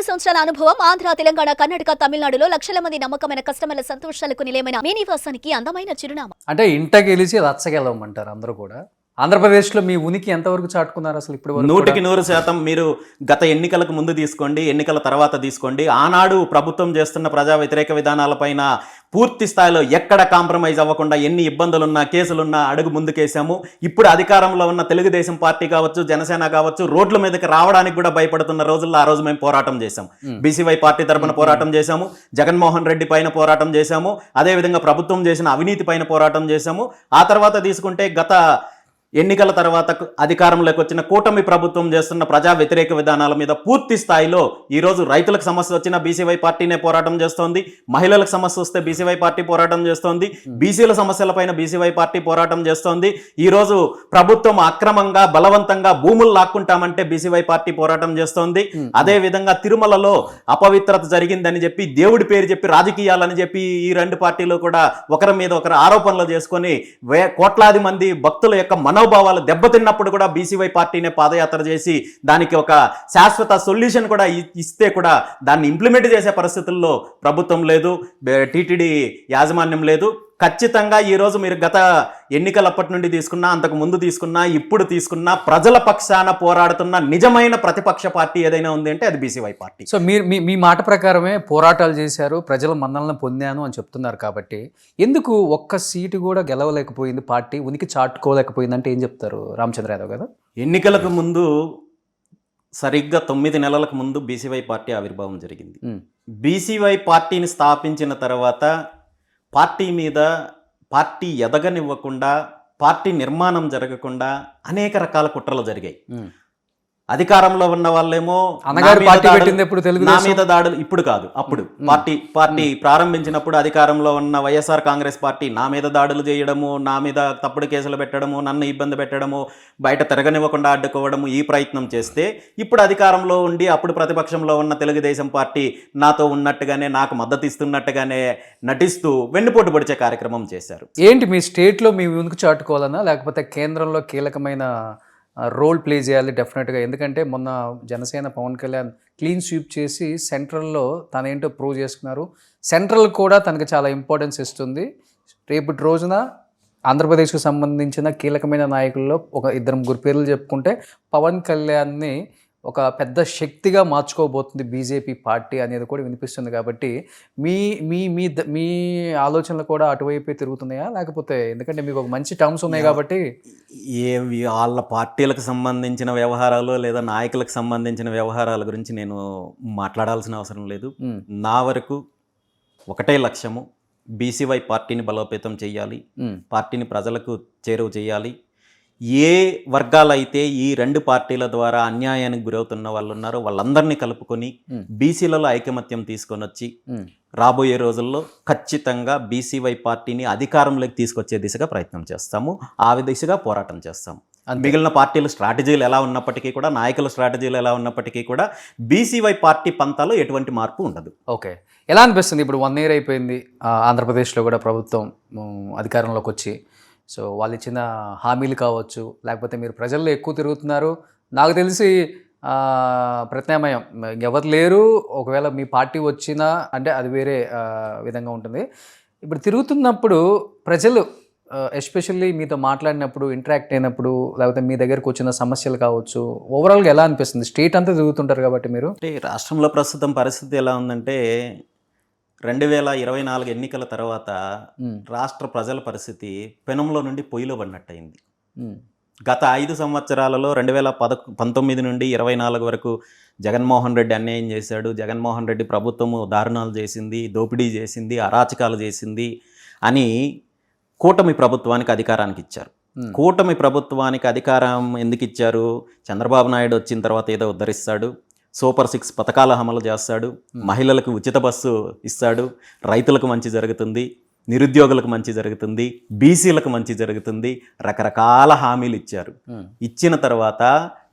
15 సంవత్సరాల అనుభవం ఆంధ్ర, తెలంగాణ, కర్ణాటక, తమిళనాడులో లక్షల మంది నమ్మకమైన కస్టమర్ల సంతోషాలకు నిలయమైన మీ నివాసానికి అందమైన చిరునామా. అంటే ఇంట గెలిచి రచ్చగెలవమంటారు అందరూ కూడా. ఆంధ్రప్రదేశ్లో మీ ఉనికి ఎంతవరకు చాటుకున్నారు అసలు? ఇప్పుడు 100% మీరు గత ఎన్నికలకు ముందు తీసుకోండి, ఎన్నికల తర్వాత తీసుకోండి, ఆనాడు ప్రభుత్వం చేస్తున్న ప్రజా వ్యతిరేక విధానాలపైన పూర్తి స్థాయిలో ఎక్కడ కాంప్రమైజ్ అవ్వకుండా ఎన్ని ఇబ్బందులున్నా కేసులున్నా అడుగు ముందుకేసాము. ఇప్పుడు అధికారంలో ఉన్న తెలుగుదేశం పార్టీ కావచ్చు, జనసేన కావచ్చు, రోడ్ల మీదకి రావడానికి కూడా భయపడుతున్న రోజుల్లో ఆ రోజు మేము పోరాటం చేశాం. బీసీవై పార్టీ తరపున పోరాటం చేశాము, జగన్మోహన్ రెడ్డి పైన పోరాటం చేశాము, అదేవిధంగా ప్రభుత్వం చేసిన అవినీతి పైన పోరాటం చేశాము. ఆ తర్వాత తీసుకుంటే గత ఎన్నికల తర్వాత అధికారంలోకి వచ్చిన కూటమి ప్రభుత్వం చేస్తున్న ప్రజా వ్యతిరేక విధానాల మీద పూర్తి స్థాయిలో ఈరోజు రైతులకు సమస్య వచ్చినా బీసీవై పార్టీనే పోరాటం చేస్తోంది, మహిళలకు సమస్య వస్తే బీసీవై పార్టీ పోరాటం చేస్తోంది, బీసీల సమస్యలపైన బీసీవై పార్టీ పోరాటం చేస్తోంది. ఈరోజు ప్రభుత్వం అక్రమంగా బలవంతంగా భూములు లాక్కుంటామంటే బీసీవై పార్టీ పోరాటం చేస్తోంది. అదే విధంగా తిరుమలలో అపవిత్రత జరిగిందని చెప్పి, దేవుడి పేరు చెప్పి రాజకీయాలని చెప్పి ఈ రెండు పార్టీలు కూడా ఒకరి మీద ఒకరు ఆరోపణలు చేసుకొని కోట్లాది మంది భక్తుల యొక్క మనోభావాలు దెబ్బతిన్నప్పుడు కూడా బీసీవై పార్టీనే పాదయాత్ర చేసి దానికి ఒక శాశ్వత సొల్యూషన్ కూడా ఇస్తే కూడా దాన్ని ఇంప్లిమెంట్ చేసే పరిస్థితుల్లో ప్రభుత్వం లేదు, టీటీడీ యాజమాన్యం లేదు. ఖచ్చితంగా ఈరోజు మీరు గత ఎన్నికలప్పటి నుండి తీసుకున్నా, అంతకు ముందు తీసుకున్నా, ఇప్పుడు తీసుకున్నా ప్రజల పక్షాన పోరాడుతున్న నిజమైన ప్రతిపక్ష పార్టీ ఏదైనా ఉంది అంటే అది బీసీవై పార్టీ. సో మీరు మీ మాట ప్రకారమే పోరాటాలు చేశారు, ప్రజల మన్నలను పొందాను అని చెప్తున్నారు కాబట్టి ఎందుకు ఒక్క సీటు కూడా గెలవలేకపోయింది పార్టీ, ఉనికి చాటుకోలేకపోయింది అంటే ఏం చెప్తారు రామచంద్ర యాదవ్ గారు? ఎన్నికలకు ముందు సరిగ్గా 9 నెలలకు ముందు బీసీవై పార్టీ ఆవిర్భావం జరిగింది. బీసీవై పార్టీని స్థాపించిన తర్వాత పార్టీ మీద, పార్టీ ఎదగనివ్వకుండా, పార్టీ నిర్మాణం జరగకుండా అనేక రకాల కుట్రలు జరిగాయి. అధికారంలో ఉన్న వాళ్ళేమో నా మీద దాడులు, ఇప్పుడు కాదు అప్పుడు పార్టీ ప్రారంభించినప్పుడు అధికారంలో ఉన్న వైఎస్ఆర్ కాంగ్రెస్ పార్టీ నా మీద దాడులు చేయడము, నా మీద తప్పుడు కేసులు పెట్టడము, నన్ను ఇబ్బంది పెట్టడము, బయట తిరగనివ్వకుండా అడ్డుకోవడము ఈ ప్రయత్నం చేస్తే, ఇప్పుడు అధికారంలో ఉండి అప్పుడు ప్రతిపక్షంలో ఉన్న తెలుగుదేశం పార్టీ నాతో ఉన్నట్టుగానే, నాకు మద్దతు ఇస్తున్నట్టుగానే నటిస్తూ వెన్నుపోటు పొడిచే కార్యక్రమం చేశారు. ఏంటి మీ స్టేట్లో మీ ముందుకు చాటుకోవాలన్నా, లేకపోతే కేంద్రంలో కీలకమైన రోల్ ప్లే చేయాలి డెఫినెట్గా? ఎందుకంటే మొన్న జనసేన పవన్ కళ్యాణ్ క్లీన్ స్వీప్ చేసి సెంట్రల్లో తనేంటో ప్రూవ్ చేసుకున్నారు. సెంట్రల్ కూడా తనకు చాలా ఇంపార్టెన్స్ ఇస్తుంది. రేపటి రోజున ఆంధ్రప్రదేశ్కు సంబంధించిన కీలకమైన నాయకుల్లో ఒక 2-3 పేర్లు చెప్పుకుంటే పవన్ కళ్యాణ్ని ఒక పెద్ద శక్తిగా మార్చుకోబోతుంది బీజేపీ పార్టీ అనేది కూడా వినిపిస్తుంది. కాబట్టి మీ మీ మీ మీ ఆలోచనలు కూడా అటువైపే తిరుగుతున్నాయా, లేకపోతే ఎందుకంటే మీకు ఒక మంచి టర్మ్స్ ఉన్నాయి కాబట్టి వాళ్ళ పార్టీలకు సంబంధించిన వ్యవహారాలు లేదా నాయకులకు సంబంధించిన వ్యవహారాల గురించి నేను మాట్లాడాల్సిన అవసరం లేదు. నా వరకు ఒకటే లక్ష్యము, బీసీవై పార్టీని బలోపేతం చేయాలి, పార్టీని ప్రజలకు చేరువ చేయాలి. ఏ వర్గాలైతే ఈ రెండు పార్టీల ద్వారా అన్యాయానికి గురవుతున్న వాళ్ళు ఉన్నారో వాళ్ళందరినీ కలుపుకొని బీసీలలో ఐకమత్యం తీసుకొని వచ్చి రాబోయే రోజుల్లో ఖచ్చితంగా బీసీవై పార్టీని అధికారంలోకి తీసుకొచ్చే దిశగా ప్రయత్నం చేస్తాము, ఆ దిశగా పోరాటం చేస్తాము. మిగిలిన పార్టీల స్ట్రాటజీలు ఎలా ఉన్నప్పటికీ కూడా, నాయకుల స్ట్రాటజీలు ఎలా ఉన్నప్పటికీ కూడా బీసీవై పార్టీ పంతాలో ఎటువంటి మార్పు ఉండదు. ఓకే, ఎలా అనిపిస్తుంది ఇప్పుడు 1 year అయిపోయింది ఆంధ్రప్రదేశ్లో కూడా ప్రభుత్వం అధికారంలోకి వచ్చి? సో వాళ్ళు ఇచ్చిన హామీలు కావచ్చు, లేకపోతే మీరు ప్రజల్లో ఎక్కువ తిరుగుతున్నారు, నాకు తెలిసి ప్రత్యామ్నాయం ఎవరు లేరు, ఒకవేళ మీ పార్టీ వచ్చినా అంటే అది వేరే విధంగా ఉంటుంది. ఇప్పుడు తిరుగుతున్నప్పుడు ప్రజలు ఎస్పెషల్లీ మీతో మాట్లాడినప్పుడు, ఇంటరాక్ట్ అయినప్పుడు, లేకపోతే మీ దగ్గరకు వచ్చిన సమస్యలు కావచ్చు, ఓవరాల్గా ఎలా అనిపిస్తుంది? స్టేట్ అంతా తిరుగుతుంటారు కాబట్టి మీరు. అంటే రాష్ట్రంలో ప్రస్తుతం పరిస్థితి ఎలా ఉందంటే 2024 ఎన్నికల తర్వాత రాష్ట్ర ప్రజల పరిస్థితి పెనంలో నుండి పొయ్యిలో పడినట్టయింది. గత 5 సంవత్సరాలలో 2019 నుండి 24 వరకు జగన్మోహన్ రెడ్డి అన్యాయం చేశాడు, జగన్మోహన్ రెడ్డి ప్రభుత్వము దారుణాలు చేసింది, దోపిడీ చేసింది, అరాచకాలు చేసింది అని కూటమి ప్రభుత్వానికి అధికారానికి ఇచ్చారు. కూటమి ప్రభుత్వానికి అధికారం ఎందుకు ఇచ్చారు? చంద్రబాబు నాయుడు వచ్చిన తర్వాత ఏదో ఉద్ధరిస్తాడు, సూపర్ 6 పథకాల అమలు చేస్తాడు, మహిళలకు ఉచిత బస్సు ఇస్తాడు, రైతులకు మంచి జరుగుతుంది, నిరుద్యోగులకు మంచి జరుగుతుంది, బీసీలకు మంచి జరుగుతుంది, రకరకాల హామీలు ఇచ్చారు. ఇచ్చిన తర్వాత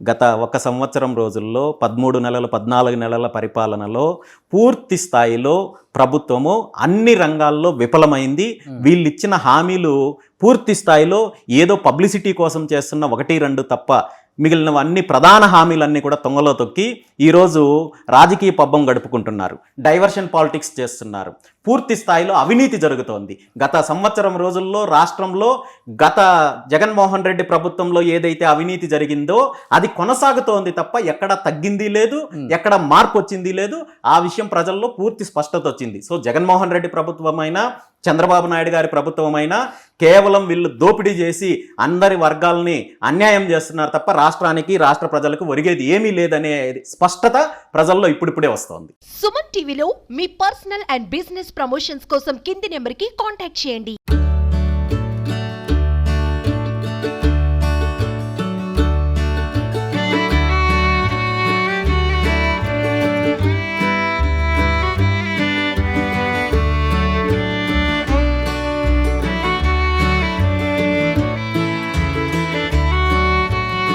గత 1 సంవత్సరం రోజుల్లో 13 నెలలు 14 నెలల పరిపాలనలో పూర్తి స్థాయిలో ప్రభుత్వము అన్ని రంగాల్లో విఫలమైంది. వీళ్ళు ఇచ్చిన హామీలు పూర్తి స్థాయిలో ఏదో పబ్లిసిటీ కోసం చేస్తున్న 1-2 తప్ప మిగిలినవన్నీ ప్రధాన హామీలన్నీ కూడా తొంగలో తొక్కి ఈరోజు రాజకీయ పబ్బం గడుపుకుంటున్నారు, డైవర్షన్ పాలిటిక్స్ చేస్తున్నారు. పూర్తి స్థాయిలో అవినీతి జరుగుతోంది. గత సంవత్సరం రోజుల్లో రాష్ట్రంలో గత జగన్మోహన్ రెడ్డి ప్రభుత్వంలో ఏదైతే అవినీతి జరిగిందో అది కొనసాగుతోంది తప్ప ఎక్కడ తగ్గింది లేదు, ఎక్కడ మార్పు వచ్చింది లేదు. ఆ విషయం ప్రజల్లో పూర్తి స్పష్టత వచ్చింది. సో జగన్మోహన్ రెడ్డి ప్రభుత్వమైనా చంద్రబాబు నాయుడు గారి ప్రభుత్వమైనా కేవలం వీళ్ళు దోపిడీ చేసి అందరి వర్గాల్ని అన్యాయం చేస్తున్నారు తప్ప రాష్ట్రానికి రాష్ట్ర ప్రజలకు ఒరిగేది ఏమీ లేదనే స్పష్టత ప్రజల్లో ఇప్పుడిప్పుడే వస్తోంది. సుమన్ టీవీలో మీ పర్సనల్ అండ్ బిజినెస్ ప్రమోషన్స్ కోసం కింది నెంబర్కి కాంటాక్ట్ చేయండి.